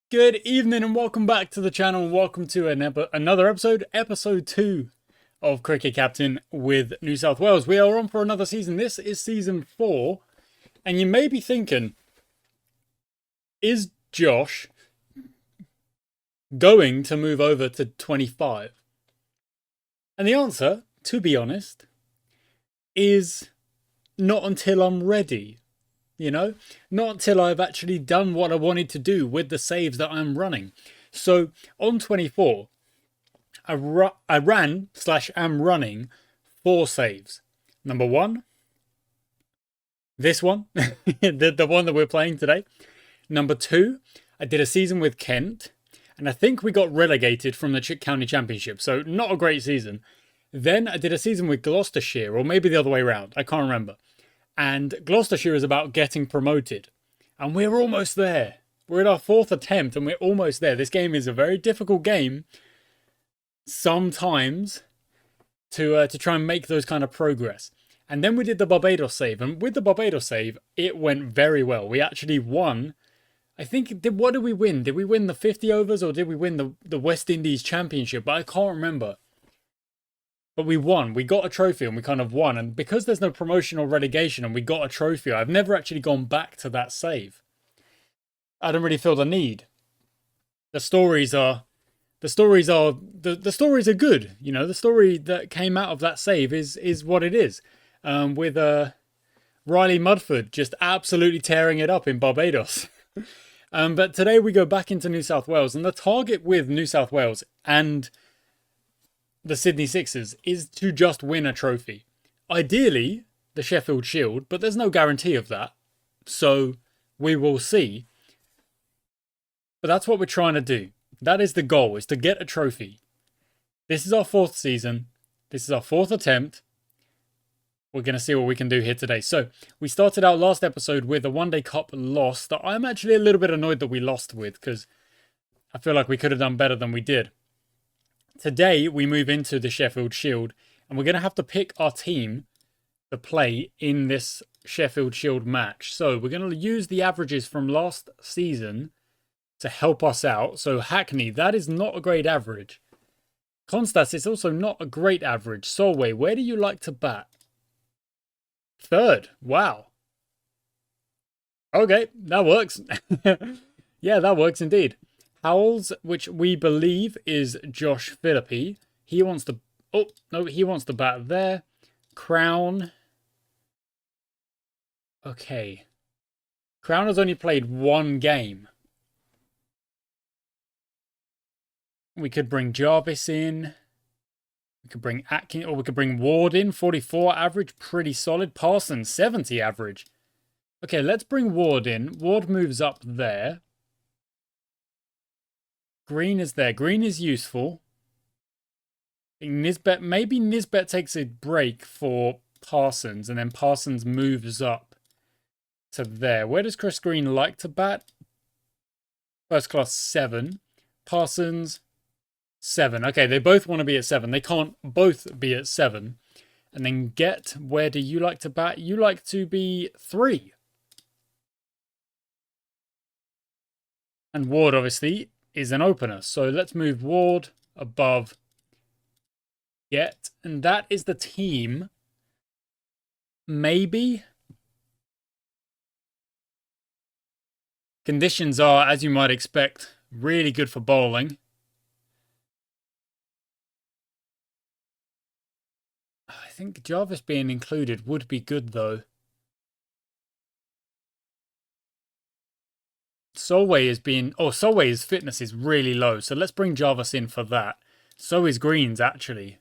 Good evening and welcome back to the channel and welcome to another episode, episode 2 of Cricket Captain with New South Wales. We are on for another season. This is season 4 and you may be thinking, is Josh going to move over to 25? And the answer, to be honest, is not until I'm ready. Not until I've actually done what I wanted to do with the saves that I'm running. So on 24, I ran/am running 4 saves. Number 1, this one, the one that we're playing today. Number 2, I did a season with Kent, and I think we got relegated from the County Championship, so not a great season. Then I did a season with Gloucestershire, or maybe the other way around, I can't remember. And Gloucestershire is about getting promoted. And we're almost there. We're at our 4th attempt and we're almost there. This game is a very difficult game sometimes to try and make those kind of progress. And then we did the Barbados save. And with the Barbados save, it went very well. We actually won. I think, what did we win? Did we win the 50 overs or did we win the West Indies Championship? But I can't remember. But we won. We got a trophy and we kind of won. And because there's no promotion or relegation and we got a trophy, I've never actually gone back to that save. I don't really feel the need. The stories are good. The story that came out of that save is what it is. With Riley Mudford just absolutely tearing it up in Barbados. But today we go back into New South Wales, and the target with New South Wales and the Sydney Sixers is to just win a trophy. Ideally, the Sheffield Shield, but there's no guarantee of that. So we will see. But that's what we're trying to do. That is the goal, is to get a trophy. This is our 4th season. This is our 4th attempt. We're going to see what we can do here today. So we started our last episode with a One Day Cup loss that I'm actually a little bit annoyed that we lost with, because I feel like we could have done better than we did. Today, we move into the Sheffield Shield, and we're going to have to pick our team to play in this Sheffield Shield match. So we're going to use the averages from last season to help us out. So Hackney, that is not a great average. Constas is also not a great average. Solway, where do you like to bat? 3rd. Wow. Okay, that works. Yeah, that works indeed. Howells, which we believe is Josh Philippi. He wants to... Oh, no, he wants to bat there. Crown. Okay. Crown has only played 1 game. We could bring Jarvis in. We could bring Atkins, or we could bring Ward in. 44 average, pretty solid. Parsons, 70 average. Okay, let's bring Ward in. Ward moves up there. Green is there. Green is useful. Nisbet, maybe Nisbet takes a break for Parsons, and then Parsons moves up to there. Where does Chris Green like to bat? First class 7. Parsons 7. Okay, they both want to be at 7. They can't both be at 7. And then Get, where do you like to bat? You like to be 3. And Ward, obviously, is an opener. So let's move Ward above Get. And that is the team. Maybe. Conditions are, as you might expect, really good for bowling. I think Jarvis being included would be good, though. Solway's fitness is really low, so let's bring Jarvis in for that. So is Green's, actually.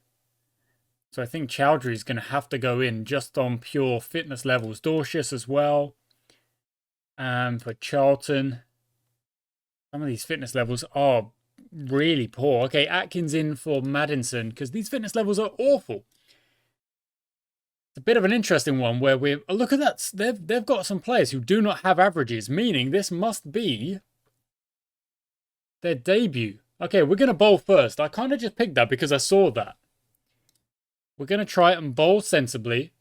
So I think Chowdhury's going to have to go in just on pure fitness levels. Dorcius as well. And for Charlton, some of these fitness levels are really poor. Okay, Atkins in for Maddinson, because these fitness levels are awful. It's a bit of an interesting one where we're... Oh, look at that. They've got some players who do not have averages, meaning this must be their debut. Okay, we're going to bowl first. I kind of just picked that because I saw that. We're going to try it and bowl sensibly.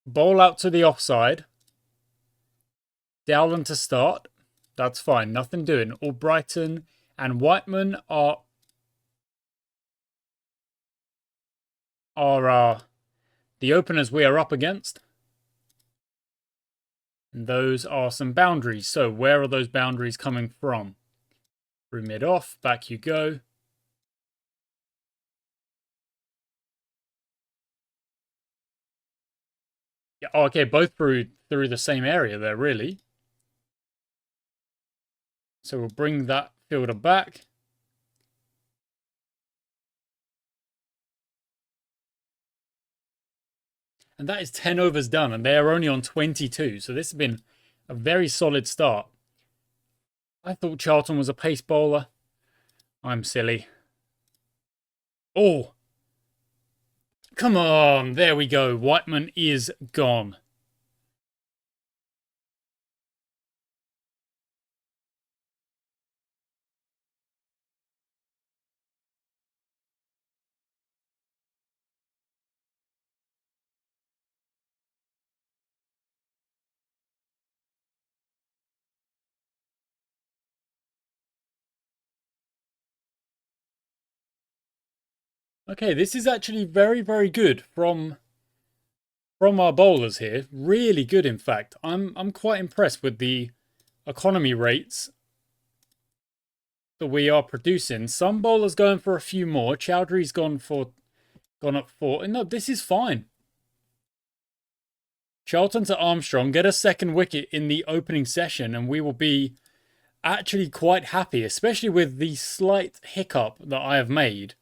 Bowl out to the offside. Dowland to start. That's fine. Nothing doing. Albrighton and Whiteman are the openers we are up against. And those are some boundaries. So where are those boundaries coming from? Through mid off, back you go. Yeah, oh, okay, both through the same area there, really. So we'll bring that fielder back. And that is 10 overs done, and they are only on 22. So this has been a very solid start. I thought Charlton was a pace bowler. I'm silly. Oh! Come on! There we go. Whiteman is gone. Okay, this is actually very, very good from our bowlers here. Really good, in fact. I'm quite impressed with the economy rates that we are producing. Some bowlers going for a few more. Chowdhury's gone up 4. No, this is fine. Charlton to Armstrong, get a second wicket in the opening session, and we will be actually quite happy, especially with the slight hiccup that I have made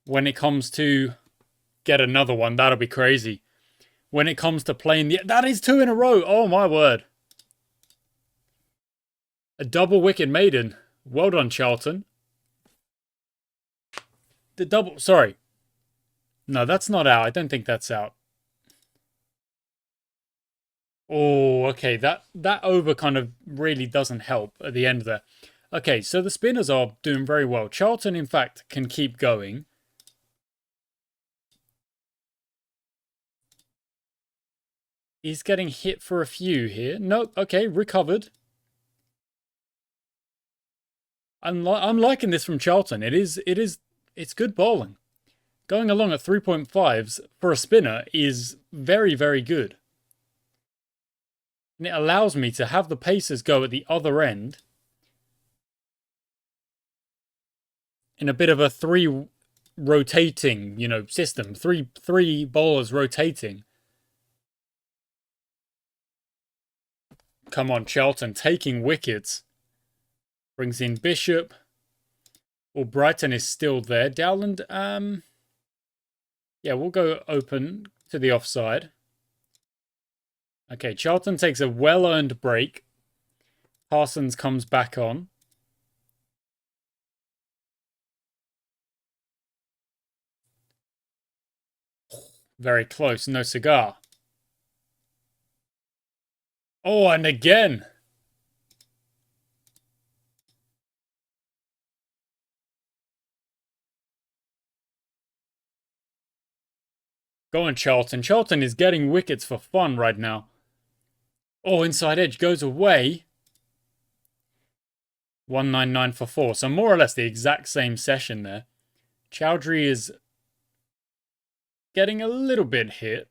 when it comes to get another one. That'll be crazy. When it comes to playing that is 2 in a row. Oh my word. A double wicket maiden. Well done, Charlton. The double, sorry. No, that's not out. I don't think that's out. Oh, okay. That over kind of really doesn't help at the end there. Okay, so the spinners are doing very well. Charlton, in fact, can keep going. He's getting hit for a few here. Nope. Okay, recovered. I'm liking this from Charlton. It's good bowling. Going along at 3.5s for a spinner is very, very good. And it allows me to have the pacers go at the other end in a bit of a 3 rotating, system. Three bowlers rotating. Come on, Charlton, taking wickets. Brings in Bishop. Brighton is still there. Dowland, yeah, we'll go open to the offside. Okay, Charlton takes a well-earned break. Parsons comes back on. Very close, no cigar. Oh, and again. Go on, Charlton. Charlton is getting wickets for fun right now. Oh, inside edge goes away. 199 for 4. So more or less the exact same session there. Chowdhury is getting a little bit hit.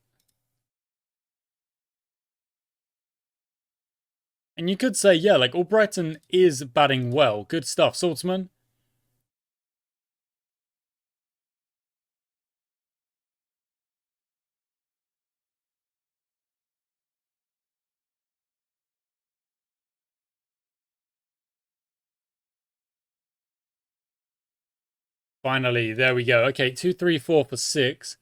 And you could say, yeah, like Albrighton is batting well. Good stuff. Saltzman. Finally, there we go. Okay, 2, 3, 4 for 6.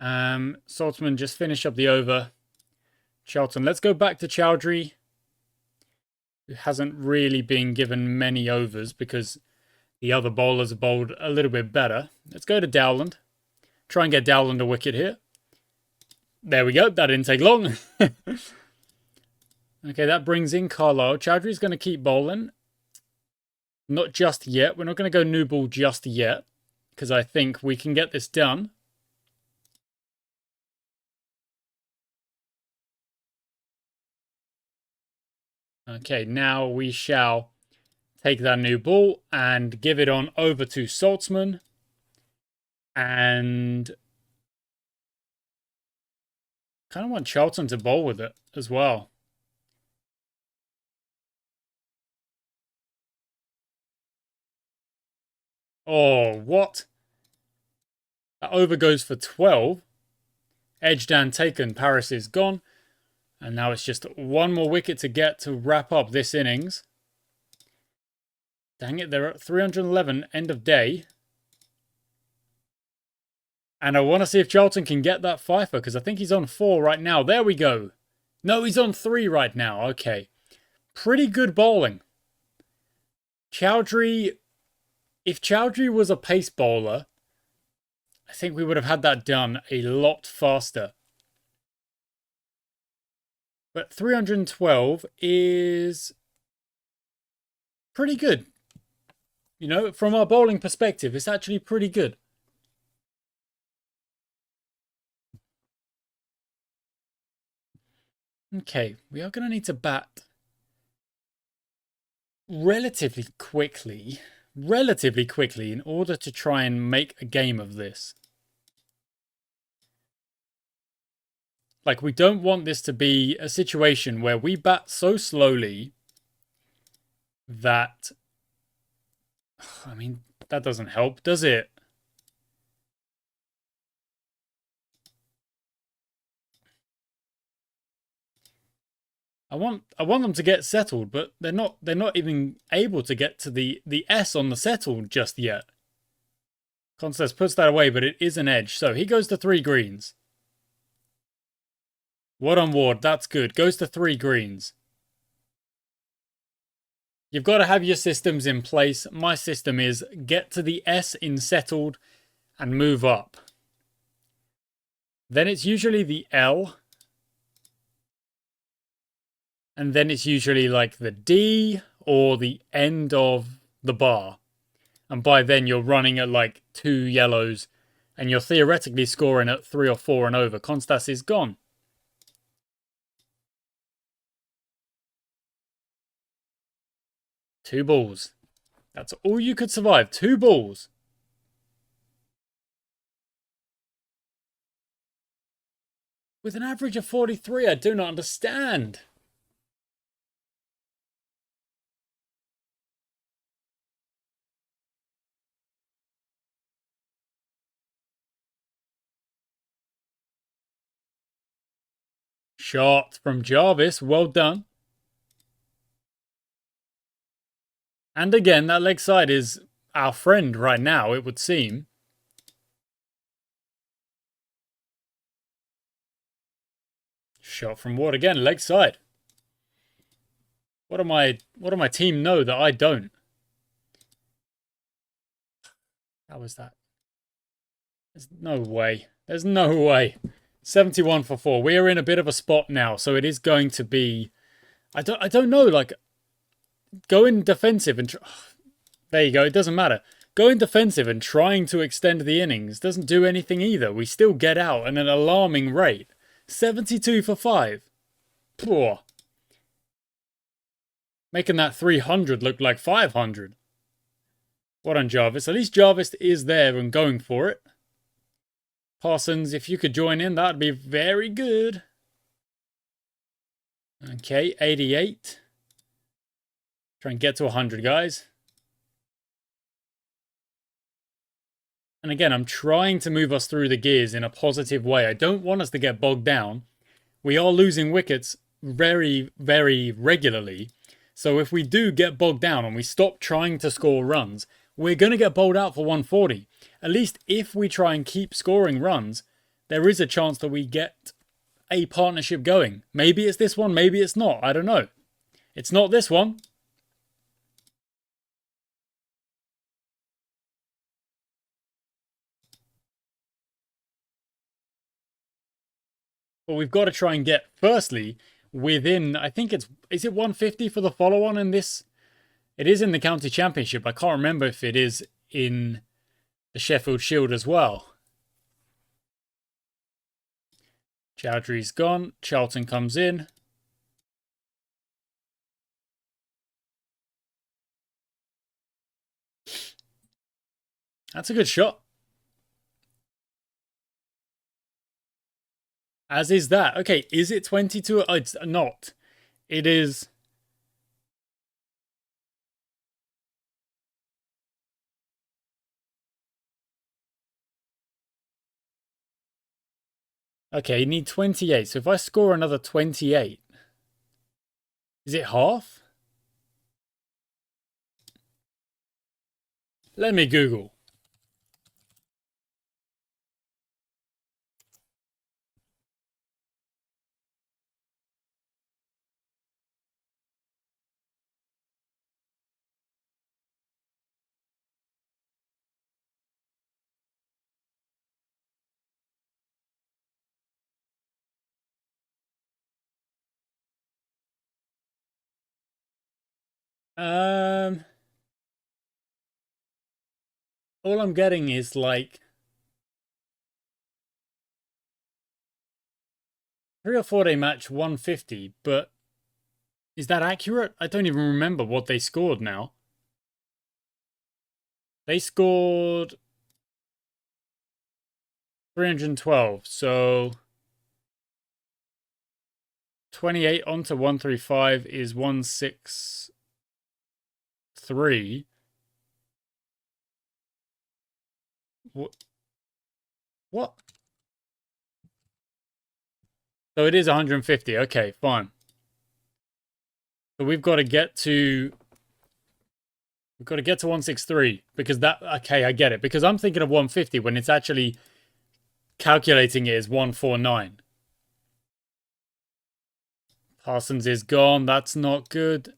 Saltzman just finish up the over. Charlton. Let's go back to Chowdhury, who hasn't really been given many overs because the other bowlers have bowled a little bit better. Let's go to Dowland. Try and get Dowland a wicket here. There we go. That didn't take long. Okay, that brings in Carlisle. Chowdhury's going to keep bowling. Not just yet. We're not going to go new ball just yet because I think we can get this done. Okay, now we shall take that new ball and give it on over to Saltzman. And kind of want Charlton to bowl with it as well. Oh, what? That over goes for 12. Edge down taken. Paris is gone. And now it's just one more wicket to get to wrap up this innings. Dang it, they're at 311, end of day. And I want to see if Charlton can get that fifer, because I think he's on 4 right now. There we go. No, he's on 3 right now. Okay. Pretty good bowling. Chowdhury, if Chowdhury was a pace bowler, I think we would have had that done a lot faster. But 312 is pretty good. You know, from our bowling perspective, it's actually pretty good. Okay, we are going to need to bat relatively quickly in order to try and make a game of this. Like, we don't want this to be a situation where we bat so slowly that... I mean, that doesn't help, does it? I want them to get settled, but they're not even able to get to the S on the settled just yet. Constance puts that away, but it is an edge. So he goes to 3 greens. Ward on Ward, that's good. Goes to 3 greens. You've got to have your systems in place. My system is get to the S in settled and move up. Then it's usually the L. And then it's usually like the D or the end of the bar. And by then you're running at like 2 yellows. And you're theoretically scoring at 3 or 4 and over. Constance is gone. Two balls. That's all you could survive. 2 balls. With an average of 43, I do not understand. Shot from Jarvis. Well done. And again, that leg side is our friend right now, it would seem. Shot from Ward again, leg side. What do my team know that I don't? How was that? There's no way. There's no way. 71 for 4. We are in a bit of a spot now, so it is going to be... I don't know, like... Going defensive and... There you go, it doesn't matter. Going defensive and trying to extend the innings doesn't do anything either. We still get out at an alarming rate. 72 for 5. Poor. Making that 300 look like 500. What on Jarvis? At least Jarvis is there and going for it. Parsons, if you could join in, that'd be very good. Okay, 88. Try and get to 100, guys. And again, I'm trying to move us through the gears in a positive way. I don't want us to get bogged down. We are losing wickets very, very regularly. So if we do get bogged down and we stop trying to score runs, we're going to get bowled out for 140. At least if we try and keep scoring runs, there is a chance that we get a partnership going. Maybe it's this one, maybe it's not. I don't know. It's not this one. But we've got to try and get, firstly, within, I think is it 150 for the follow-on in this? It is in the county championship. I can't remember if it is in the Sheffield Shield as well. Chowdhury's gone. Charlton comes in. That's a good shot. As is that. Okay, is it 22? Oh, it's not. It is. Okay, you need 28. So if I score another 28, is it half? Let me Google. Um, all I'm getting is like 3 or 4 day match 150, but is that accurate? I don't even remember what they scored now. They scored 312, so 28 onto 135 is 163. What? So it is 150. Okay, fine. So we've got to get to 163 because that, okay, I get it. Because I'm thinking of 150 when it's actually calculating it as 149. Parsons is gone. That's not good.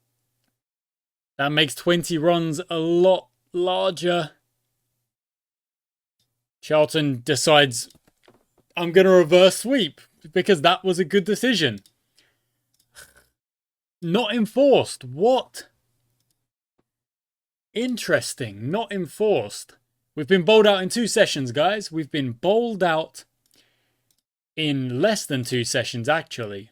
That makes 20 runs a lot larger. Charlton decides, I'm going to reverse sweep because that was a good decision. Not enforced. What? Interesting. Not enforced. We've been bowled out in 2 sessions, guys. We've been bowled out in less than 2 sessions, actually.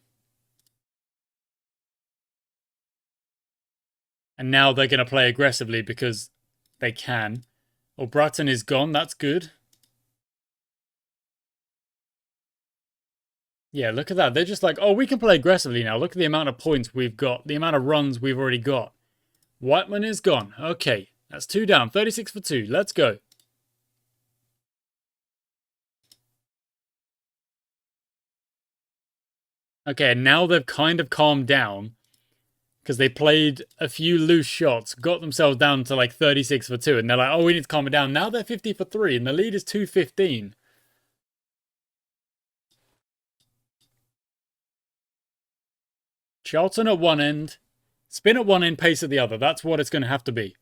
And now they're going to play aggressively because they can. Oh, Bratton is gone. That's good. Yeah, look at that. They're just like, oh, we can play aggressively now. Look at the amount of points we've got. The amount of runs we've already got. Whiteman is gone. Okay, that's 2 down. 36 for 2. Let's go. Okay, now they've kind of calmed down because they played a few loose shots, got themselves down to like 36 for 2, and they're like, oh, we need to calm it down. Now they're 50 for 3, and the lead is 215. Charlton at one end, spin at one end, pace at the other. That's what it's going to have to be.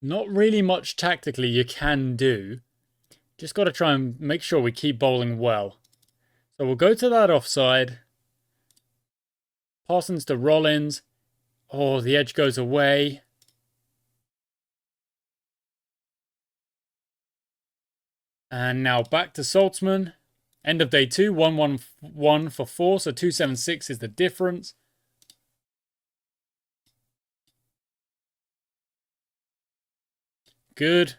Not really much tactically you can do. Just got to try and make sure we keep bowling well. So we'll go to that offside. Parsons to Rollins. Oh, the edge goes away. And now back to Saltzman. End of day 2, 111 for 4, so 276 is the difference. Good.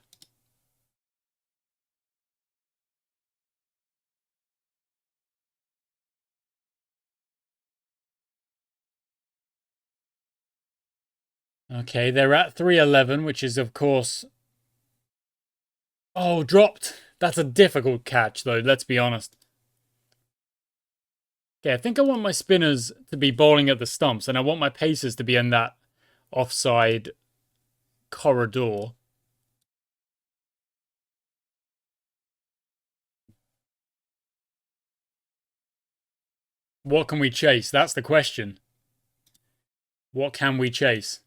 Okay, they're at 311, which is, of course... Oh, dropped. That's a difficult catch, though, let's be honest. Okay, I think I want my spinners to be bowling at the stumps, and I want my pacers to be in that offside corridor. What can we chase? That's the question. What can we chase?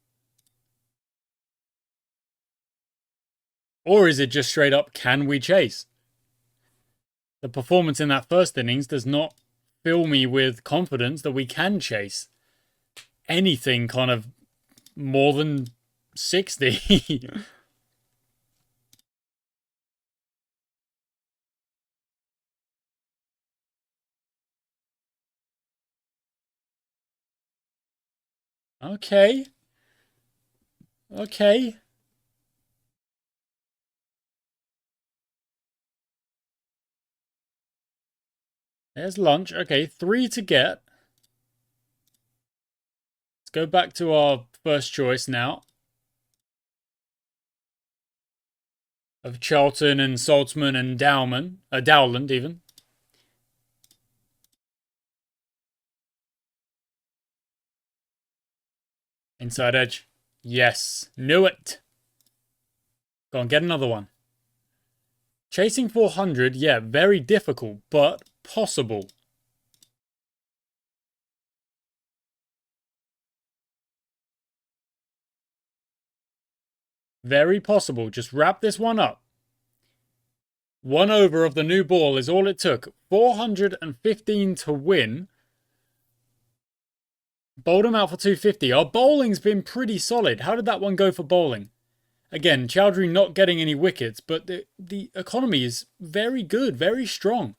Or is it just straight up, can we chase? The performance in that first innings does not fill me with confidence that we can chase anything kind of more than 60. Okay. Okay. There's lunch. Okay, 3 to get. Let's go back to our first choice now. Of Charlton and Saltzman and Dowland even. Inside edge. Yes. Knew it. Go on, get another one. Chasing 400, yeah, very difficult, but possible. Very possible. Just wrap this one up. 1 over of the new ball is all it took. 415 to win. Bowled him out for 250. Our bowling's been pretty solid. How did that one go for bowling? Again, Chowdhury not getting any wickets, but the economy is very good, very strong.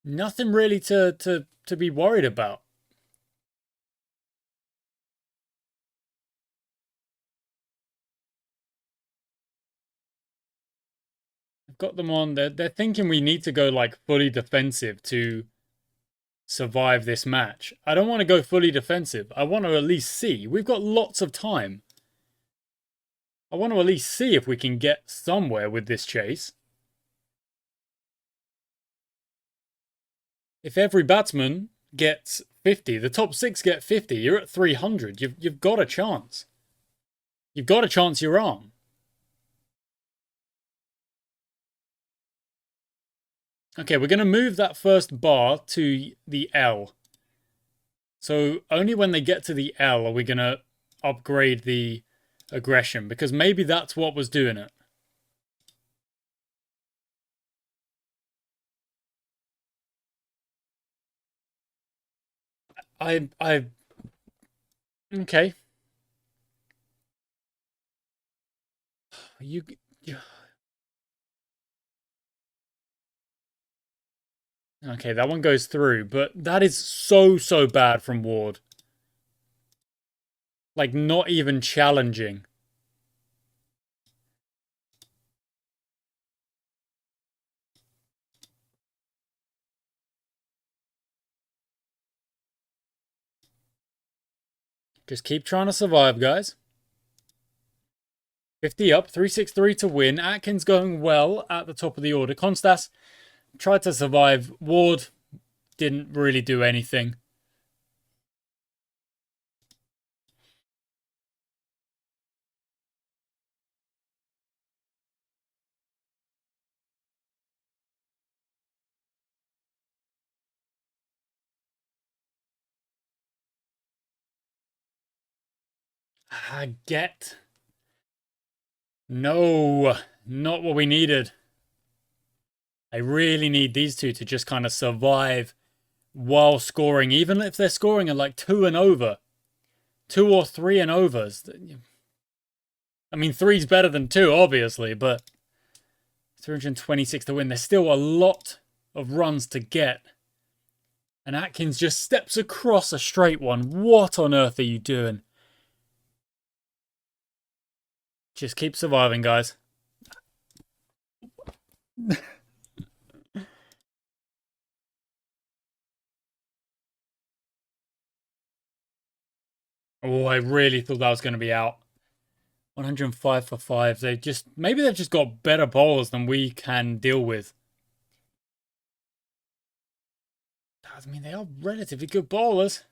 Nothing really to be worried about. I've got them on. They're thinking we need to go like fully defensive to survive this match. I don't want to go fully defensive. I want to at least see. We've got lots of time. I want to at least see if we can get somewhere with this chase. If every batsman gets 50, the top 6 get 50, you're at 300. You've got a chance. You've got a chance your arm. Okay, we're going to move that first bar to the L. So only when they get to the L are we going to upgrade the aggression, because maybe that's what was doing it. Okay. You Okay, that one goes through, but that is so bad from Ward. Like, not even challenging. Just keep trying to survive, guys. 50 up, 363 to win. Atkins going well at the top of the order. Constas tried to survive. Ward didn't really do anything. Get. No, not what we needed. I really need these two to just kind of survive while scoring, even if they're scoring at like 2 and over. 2 or 3 and overs. I mean, 3's better than 2, obviously, but 326 to win. There's still a lot of runs to get. And Atkins just steps across a straight one. What on earth are you doing? Just keep surviving, guys. Oh, I really thought that was going to be out. 105 for 5. Maybe they've just got better bowlers than we can deal with. I mean, they are relatively good bowlers.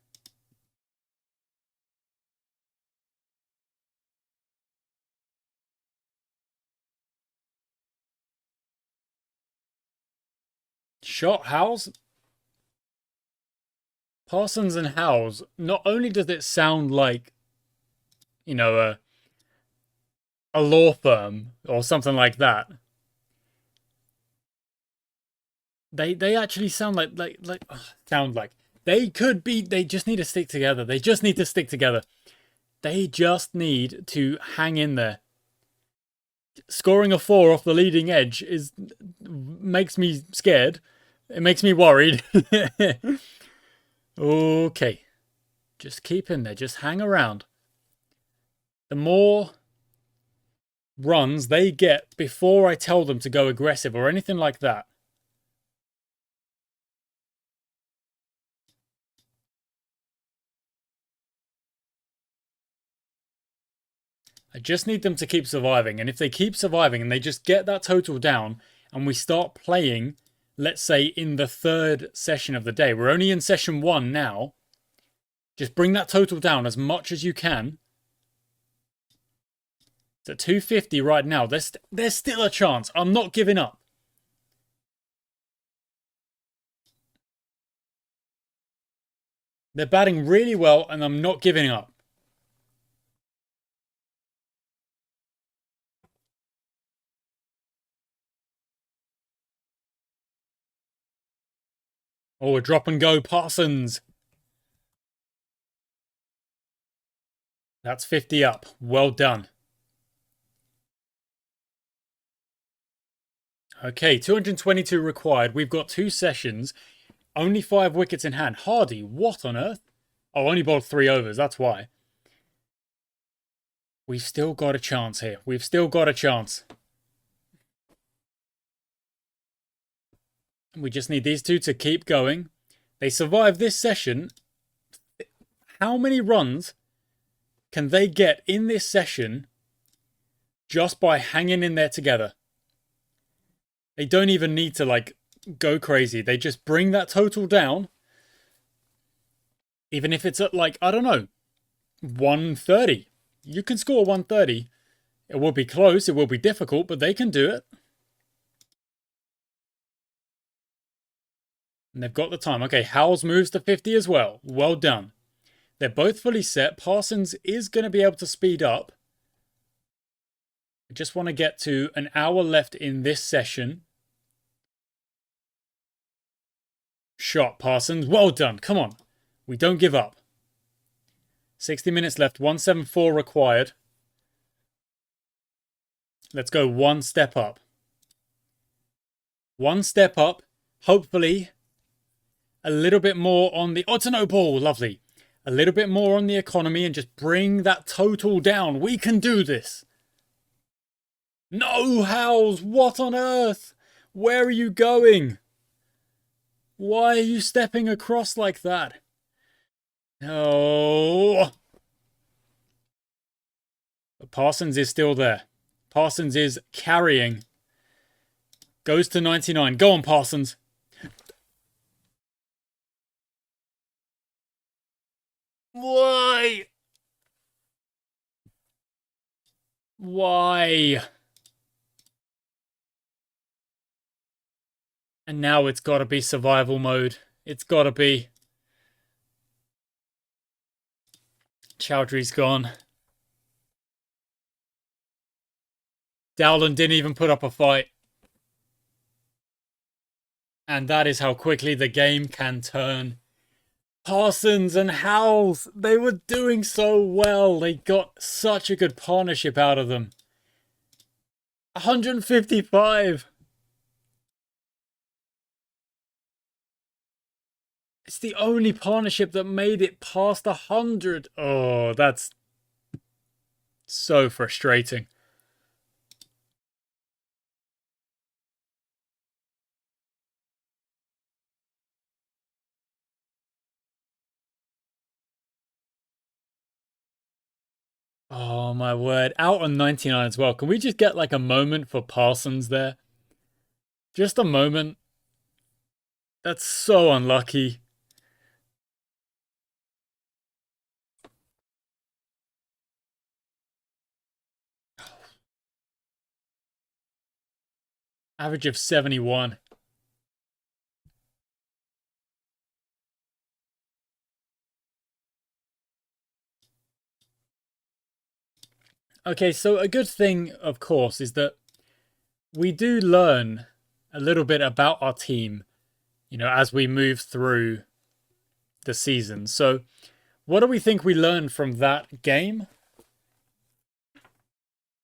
Shot Howes. Parsons and Howes. Not only does it sound like, you know, a law firm or something like that. They actually sound like they could be. They just need to stick together. They just need to stick together. They just need to hang in there. Scoring a 4 off the leading edge makes me scared. It makes me worried. Okay. Just keep in there. Just hang around. The more runs they get before I tell them to go aggressive or anything like that, I just need them to keep surviving. And if they keep surviving and they just get that total down and we start playing, let's say in the third session of the day, we're only in session 1 now, just bring that total down as much as you can. It's at 250 right now. There's still a chance. I'm not giving up. They're batting really well and I'm not giving up. Oh, a drop and go, Parsons. That's 50 up. Well done. Okay, 222 required. We've got 2 sessions. Only 5 wickets in hand. Hardy, what on earth? Oh, only bowled 3 overs. That's why. We've still got a chance here. We've still got a chance. We just need these two to keep going. They survive this session. How many runs can they get in this session just by hanging in there together? They don't even need to, like, go crazy. They just bring that total down. Even if it's at, like, I don't know, 130. You can score 130. It will be close. It will be difficult, but they can do it. And they've got the time. Okay, Howells moves to 50 as well. Well done. They're both fully set. Parsons is going to be able to speed up. I just want to get to an hour left in this session. Shot, Parsons. Well done. Come on. We don't give up. 60 minutes left. 174 required. Let's go one step up. One step up. Hopefully a little bit more on the... Oh, it's a no ball. Lovely. A little bit more on the economy and just bring that total down. We can do this. No, Howells. What on earth? Where are you going? Why are you stepping across like that? Oh. But Parsons is still there. Parsons is carrying. Goes to 99. Go on, Parsons. Why? Why? And now it's got to be survival mode. It's got to be. Chowdhury's gone. Dowland didn't even put up a fight. And that is how quickly the game can turn. Parsons and Howells, they were doing so well. They got such a good partnership out of them. 155. It's the only partnership that made it past 100. Oh, that's so frustrating. Oh, my word. Out on 99 as well. Can we just get like a moment for Parsons there? Just a moment. That's so unlucky. Average of 71. Okay, so a good thing, of course, is that we do learn a little bit about our team, you know, as we move through the season. So what do we think we learned from that game?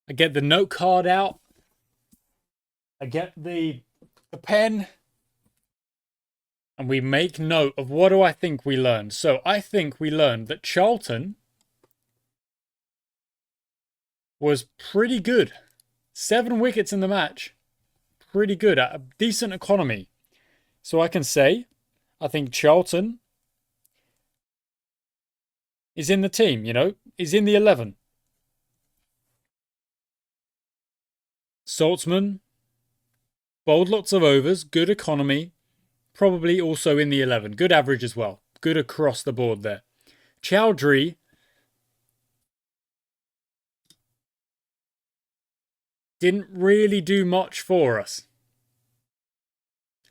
I get the note card out. I get the pen. and we make note of what do I think we learned. So I think we learned that Charlton was pretty good. 7 wickets in the match. Pretty good at a decent economy. So I can say, I think Charlton is in the team, is in the 11. Saltzman bowled lots of overs, good economy, probably also in the 11. Good average as well. Good across the board there. Chowdhury didn't really do much for us.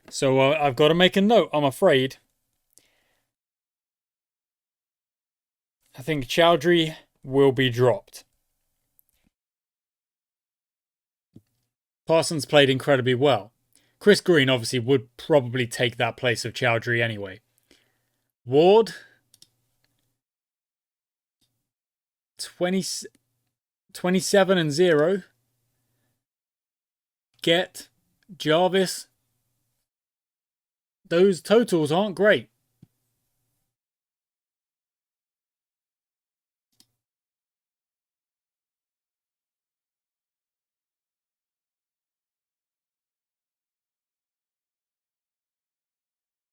So I've got to make a note, I'm afraid. I think Chowdhury will be dropped. Parsons played incredibly well. Chris Green obviously would probably take that place of Chowdhury anyway. Ward, 27 and 0. Get Jarvis. Those totals aren't great.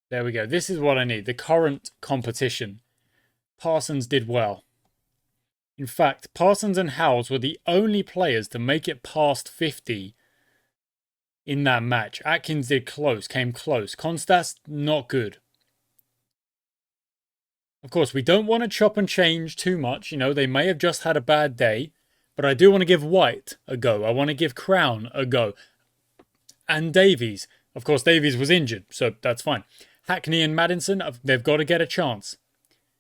There we go. This is what I need. The current competition. Parsons did well. In fact, Parsons and Howes were the only players to make it past 50 in that match. Atkins did close, came close. Constas, not good. Of course, we don't want to chop and change too much. They may have just had a bad day. But I do want to give White a go. I want to give Crown a go. And Davies. Of course, Davies was injured, so that's fine. Hackney and Maddinson, they've got to get a chance.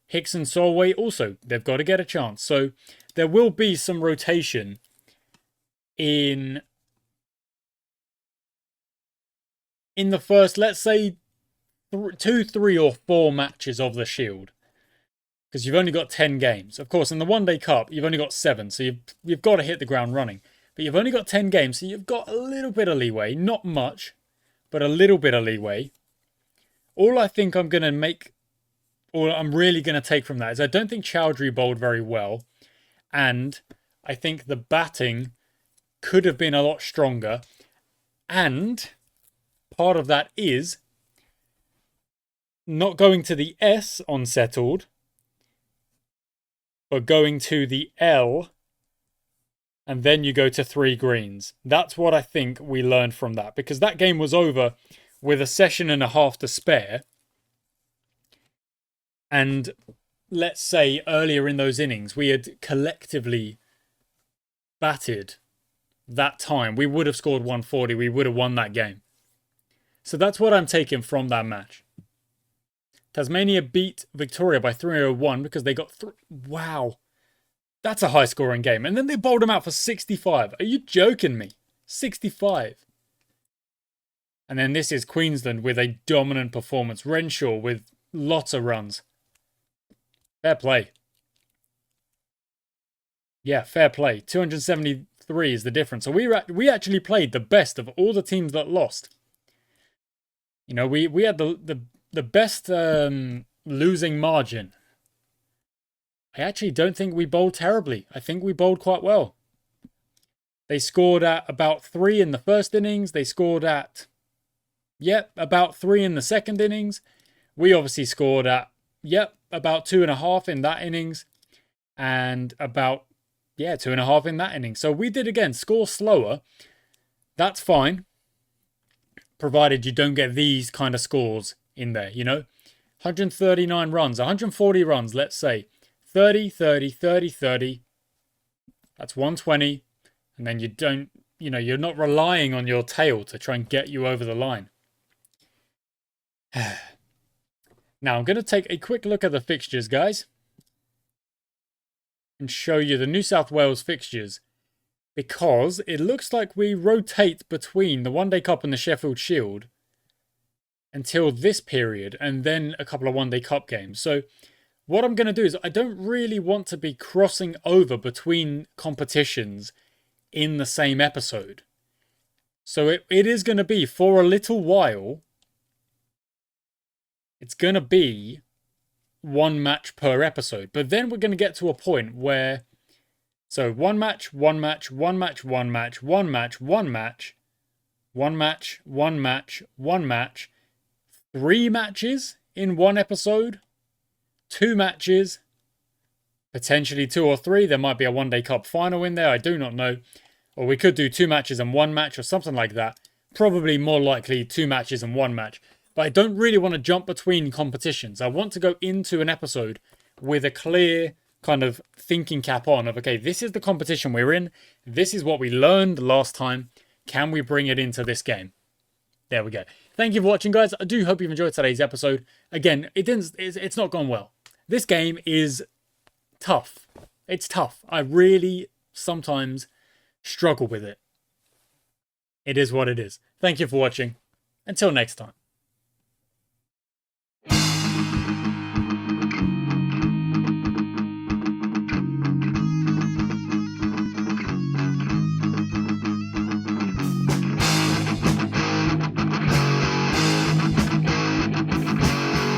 Hicks and Solway also, they've got to get a chance. So there will be some rotation in the first, let's say, 2, 3 or 4 matches of the Shield. Because you've only got 10 games. Of course, in the One Day Cup, you've only got 7, so you've got to hit the ground running. But you've only got 10 games, so you've got a little bit of leeway. Not much, but a little bit of leeway. All I think I'm going to make, or I'm really going to take from that, is I don't think Chowdhury bowled very well. And I think the batting could have been a lot stronger. And part of that is not going to the S on settled, but going to the L, and then you go to 3 greens. That's what I think we learned from that, because that game was over with a session and a half to spare. And let's say earlier in those innings, we had collectively batted that time. We would have scored 140. We would have won that game. So that's what I'm taking from that match. Tasmania beat Victoria by 301 because they got... Wow. That's a high-scoring game. And then they bowled them out for 65. Are you joking me? 65. And then this is Queensland with a dominant performance. Renshaw with lots of runs. Fair play. Yeah, fair play. 273 is the difference. So we actually played the best of all the teams that lost. We had the best losing margin. I actually don't think we bowled terribly. I think we bowled quite well. They scored at about 3 in the first innings. They scored at, about 3 in the second innings. We obviously scored at, about 2.5 in that innings. And about, 2.5 in that innings. So we did, again, score slower. That's fine. Provided you don't get these kind of scores in there, 139 runs, 140 runs, let's say. 30, 30, 30, 30. That's 120. And then you don't, you're not relying on your tail to try and get you over the line. Now, I'm going to take a quick look at the fixtures, guys. And show you the New South Wales fixtures. Because it looks like we rotate between the One Day Cup and the Sheffield Shield until this period, and then a couple of One Day Cup games. So what I'm going to do is I don't really want to be crossing over between competitions in the same episode. So it is going to be, for a little while, it's going to be one match per episode. But then we're going to get to a point where, so one match, one match, one match, one match, one match, one match, one match, one match, one match, 3 matches in one episode, 2 matches, potentially 2 or 3. There might be a one-day cup final in there. I do not know. Or we could do 2 matches and 1 match or something like that. Probably more likely 2 matches and 1 match. But I don't really want to jump between competitions. I want to go into an episode with a clear kind of thinking cap on of, okay, this is the competition we're in. This is what we learned last time. Can we bring it into this game? There we go. Thank you for watching, guys. I do hope you've enjoyed today's episode. Again, it's not gone well. This game is tough. It's tough. I really sometimes struggle with it. It is what it is. Thank you for watching. Until next time.